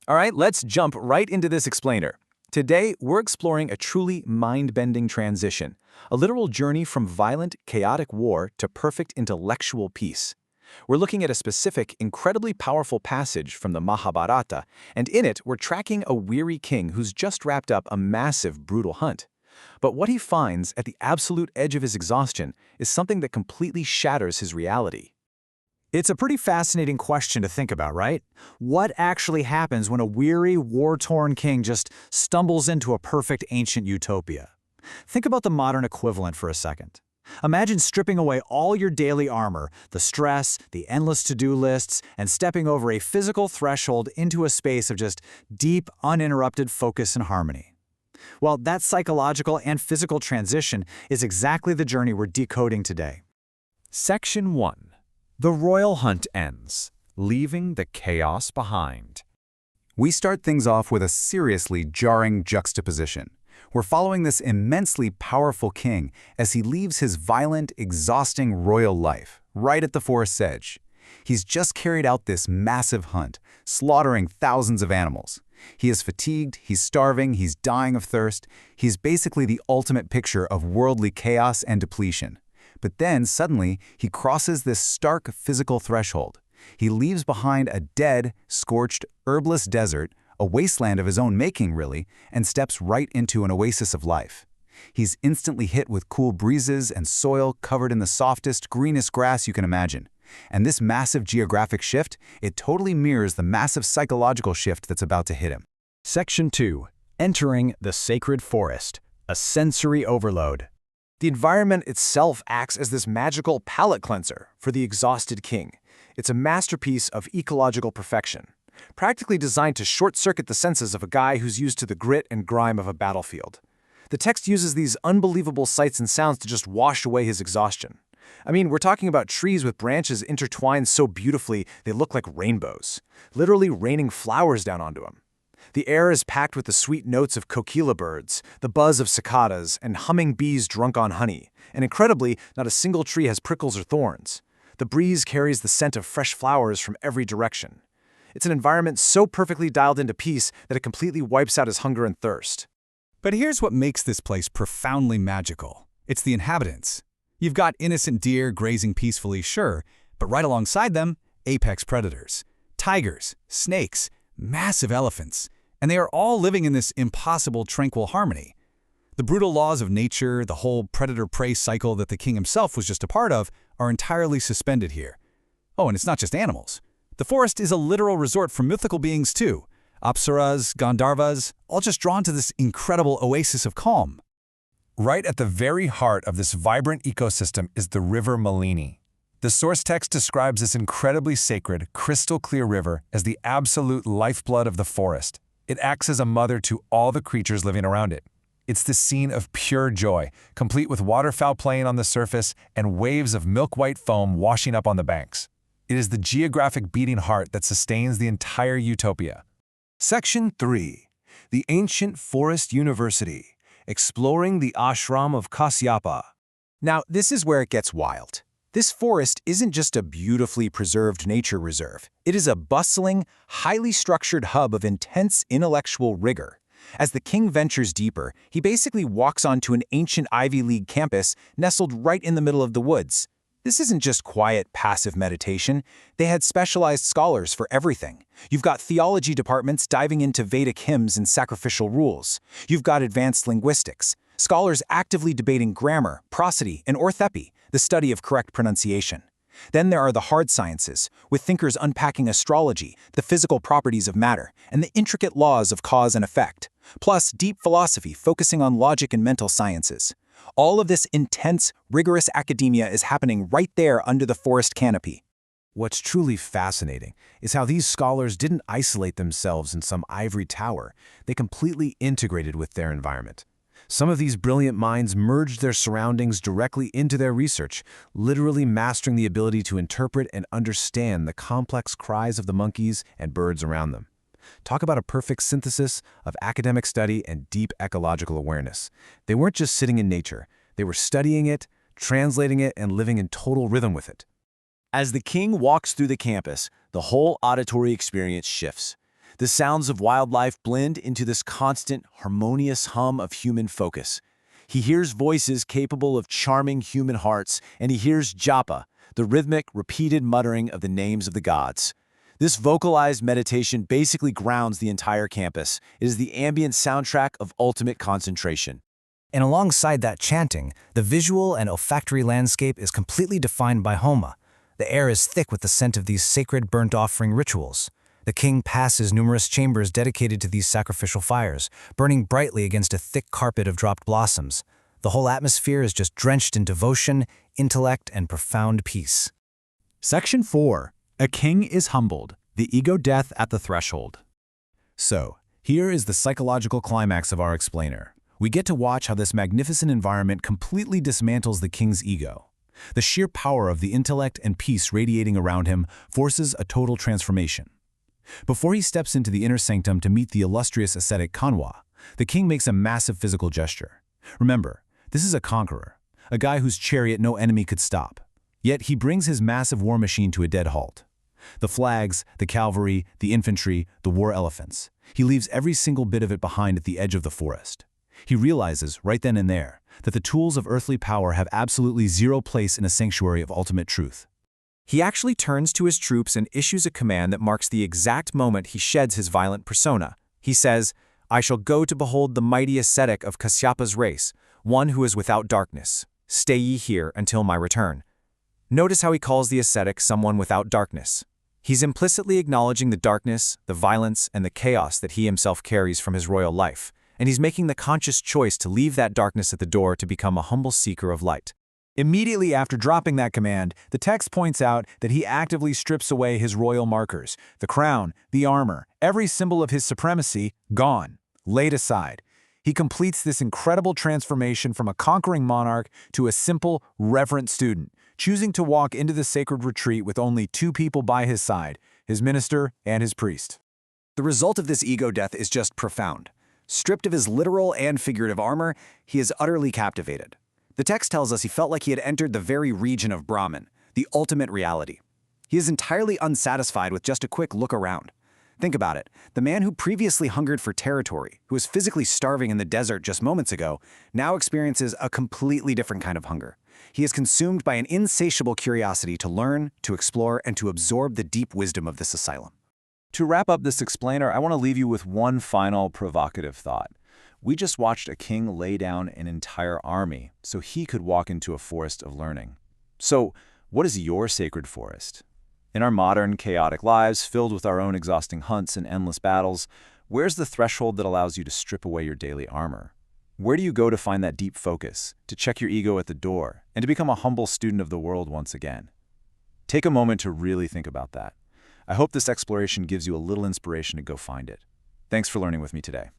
All right, let's jump right into this explainer. Today, we're exploring a truly mind-bending transition, a literal journey from violent, chaotic war to perfect intellectual peace. We're looking at a specific, incredibly powerful passage from the Mahabharata, and in it, we're tracking a weary king who's just wrapped up a massive, brutal hunt. But what he finds at the absolute edge of his exhaustion is something that completely shatters his reality. It's a pretty fascinating question to think about, right? What actually happens when a weary, war-torn king just stumbles into a perfect ancient utopia? Think about the modern equivalent for a second. Imagine stripping away all your daily armor, the stress, the endless to-do lists, and stepping over a physical threshold into a space of just deep, uninterrupted focus and harmony. Well, that psychological and physical transition is exactly the journey we're decoding today. Section 1. The royal hunt ends, leaving the chaos behind. We start things off with a seriously jarring juxtaposition. We're following this immensely powerful king as he leaves his violent, exhausting royal life right at the forest's edge. He's just carried out this massive hunt, slaughtering thousands of animals. He is fatigued, he's starving, he's dying of thirst. He's basically the ultimate picture of worldly chaos and depletion. But then, suddenly, he crosses this stark physical threshold. He leaves behind a dead, scorched, herbless desert, a wasteland of his own making, really, and steps right into an oasis of life. He's instantly hit with cool breezes and soil covered in the softest, greenest grass you can imagine. And this massive geographic shift, it totally mirrors the massive psychological shift that's about to hit him. Section 2. Entering the sacred forest. A sensory overload. The environment itself acts as this magical palate cleanser for the exhausted king. It's a masterpiece of ecological perfection, practically designed to short-circuit the senses of a guy who's used to the grit and grime of a battlefield. The text uses these unbelievable sights and sounds to just wash away his exhaustion. I mean, we're talking about trees with branches intertwined so beautifully they look like rainbows, literally raining flowers down onto him. The air is packed with the sweet notes of kokila birds, the buzz of cicadas, and humming bees drunk on honey. And incredibly, not a single tree has prickles or thorns. The breeze carries the scent of fresh flowers from every direction. It's an environment so perfectly dialed into peace that it completely wipes out his hunger and thirst. But here's what makes this place profoundly magical. It's the inhabitants. You've got innocent deer grazing peacefully, sure, but right alongside them, apex predators. Tigers, snakes, massive elephants. And they are all living in this impossible, tranquil harmony. The brutal laws of nature, the whole predator-prey cycle that the king himself was just a part of, are entirely suspended here. Oh, and it's not just animals. The forest is a literal resort for mythical beings too. Apsaras, Gandharvas, all just drawn to this incredible oasis of calm. Right at the very heart of this vibrant ecosystem is the river Malini. The source text describes this incredibly sacred, crystal-clear river as the absolute lifeblood of the forest. It acts as a mother to all the creatures living around it. It's the scene of pure joy, complete with waterfowl playing on the surface and waves of milk-white foam washing up on the banks. It is the geographic beating heart that sustains the entire utopia. Section 3. The Ancient Forest University, exploring the ashram of Kasyapa. Now, this is where it gets wild. This forest isn't just a beautifully preserved nature reserve. It is a bustling, highly structured hub of intense intellectual rigor. As the king ventures deeper, he basically walks onto an ancient Ivy League campus nestled right in the middle of the woods. This isn't just quiet, passive meditation. They had specialized scholars for everything. You've got theology departments diving into Vedic hymns and sacrificial rules. You've got advanced linguistics, scholars actively debating grammar, prosody, and orthepy, the study of correct pronunciation. Then there are the hard sciences, with thinkers unpacking astrology, the physical properties of matter, and the intricate laws of cause and effect. Plus, deep philosophy focusing on logic and mental sciences. All of this intense, rigorous academia is happening right there under the forest canopy. What's truly fascinating is how these scholars didn't isolate themselves in some ivory tower. They completely integrated with their environment. Some of these brilliant minds merged their surroundings directly into their research, literally mastering the ability to interpret and understand the complex cries of the monkeys and birds around them. Talk about a perfect synthesis of academic study and deep ecological awareness. They weren't just sitting in nature. They were studying it, translating it, and living in total rhythm with it. As the king walks through the campus, the whole auditory experience shifts. The sounds of wildlife blend into this constant, harmonious hum of human focus. He hears voices capable of charming human hearts, and he hears japa, the rhythmic, repeated muttering of the names of the gods. This vocalized meditation basically grounds the entire campus. It is the ambient soundtrack of ultimate concentration. And alongside that chanting, the visual and olfactory landscape is completely defined by homa. The air is thick with the scent of these sacred burnt offering rituals. The king passes numerous chambers dedicated to these sacrificial fires, burning brightly against a thick carpet of dropped blossoms. The whole atmosphere is just drenched in devotion, intellect, and profound peace. Section 4. A king is humbled, the ego death at the threshold. So, here is the psychological climax of our explainer. We get to watch how this magnificent environment completely dismantles the king's ego. The sheer power of the intellect and peace radiating around him forces a total transformation. Before he steps into the inner sanctum to meet the illustrious ascetic Kanwa, the king makes a massive physical gesture. Remember, this is a conqueror, a guy whose chariot no enemy could stop. Yet he brings his massive war machine to a dead halt. The flags, the cavalry, the infantry, the war elephants. He leaves every single bit of it behind at the edge of the forest. He realizes, right then and there, that the tools of earthly power have absolutely zero place in a sanctuary of ultimate truth. He actually turns to his troops and issues a command that marks the exact moment he sheds his violent persona. He says, "I shall go to behold the mighty ascetic of Kasypa's race, one who is without darkness. Stay ye here until my return." Notice how he calls the ascetic someone without darkness. He's implicitly acknowledging the darkness, the violence, and the chaos that he himself carries from his royal life, and he's making the conscious choice to leave that darkness at the door to become a humble seeker of light. Immediately after dropping that command, the text points out that he actively strips away his royal markers, the crown, the armor, every symbol of his supremacy, gone, laid aside. He completes this incredible transformation from a conquering monarch to a simple, reverent student, choosing to walk into the sacred retreat with only two people by his side, his minister and his priest. The result of this ego death is just profound. Stripped of his literal and figurative armor, he is utterly captivated. The text tells us he felt like he had entered the very region of Brahman, the ultimate reality. He is entirely unsatisfied with just a quick look around. Think about it. The man who previously hungered for territory, who was physically starving in the desert just moments ago, now experiences a completely different kind of hunger. He is consumed by an insatiable curiosity to learn, to explore, and to absorb the deep wisdom of this asylum. To wrap up this explainer, I want to leave you with one final provocative thought. We just watched a king lay down an entire army so he could walk into a forest of learning. So, what is your sacred forest? In our modern, chaotic lives, filled with our own exhausting hunts and endless battles, where's the threshold that allows you to strip away your daily armor? Where do you go to find that deep focus, to check your ego at the door, and to become a humble student of the world once again? Take a moment to really think about that. I hope this exploration gives you a little inspiration to go find it. Thanks for learning with me today.